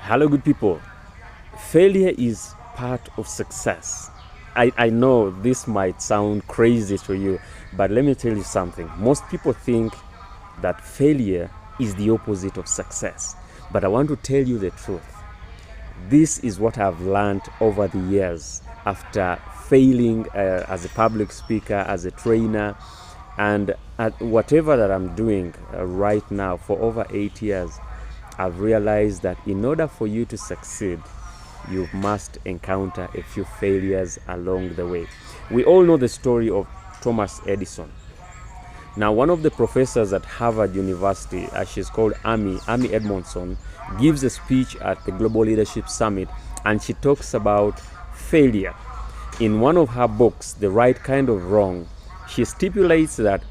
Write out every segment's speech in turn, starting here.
Hello, good people. Failure is part of success. I know this might sound crazy to you, but let me tell you something. Most people think that failure is the opposite of success. But I want to tell you the truth. This is what I've learned over the years after failing as a public speaker, as a trainer, and at whatever that I'm doing right now for over 8 years. I've realized that in order for you to succeed, you must encounter a few failures along the way. We all know the story of Thomas Edison. Now, one of the professors at Harvard University, she's called Amy Edmondson, gives a speech at the Global Leadership Summit, and she talks about failure. In one of her books, The Right Kind of Wrong, she stipulates that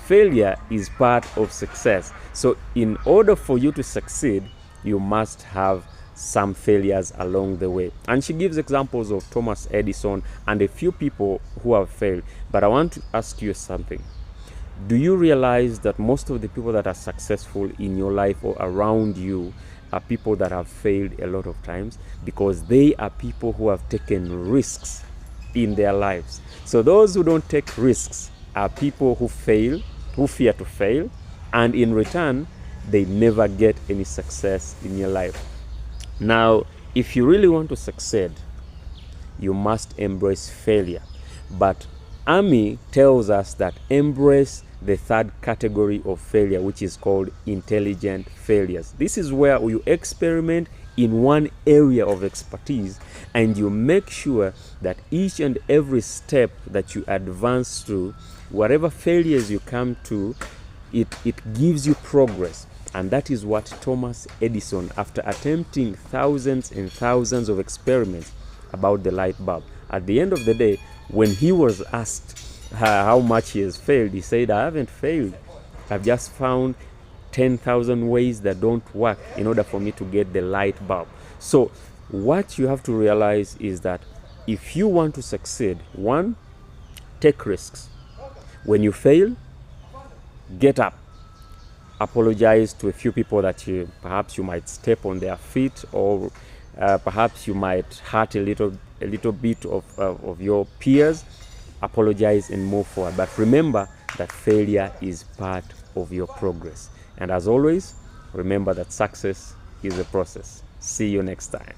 failure is part of success. So in order for you to succeed, you must have some failures along the way. And she gives examples of Thomas Edison and a few people who have failed. But I want to ask you something. Do you realize that most of the people that are successful in your life or around you are people that have failed a lot of times? Because they are people who have taken risks in their lives. So those who don't take risks are people who fail, who fear to fail, and in return, they never get any success in your life. Now, if you really want to succeed, you must embrace failure. But Amy tells us that embrace the third category of failure, which is called intelligent failures. This is where you experiment in one area of expertise and you make sure that each and every step that you advance through, whatever failures you come to, it gives you progress. And that is what Thomas Edison, after attempting thousands and thousands of experiments about the light bulb, at the end of the day, when he was asked how much he has failed, he said, I haven't failed. I've just found 10,000 ways that don't work in order for me to get the light bulb. So what you have to realize is that if you want to succeed, one, take risks. When you fail, get up. Apologize to a few people that perhaps you might step on their feet, or perhaps you might hurt a little bit of your peers. Apologize and move forward. But remember that failure is part of your progress. And as always, remember that success is a process. See you next time.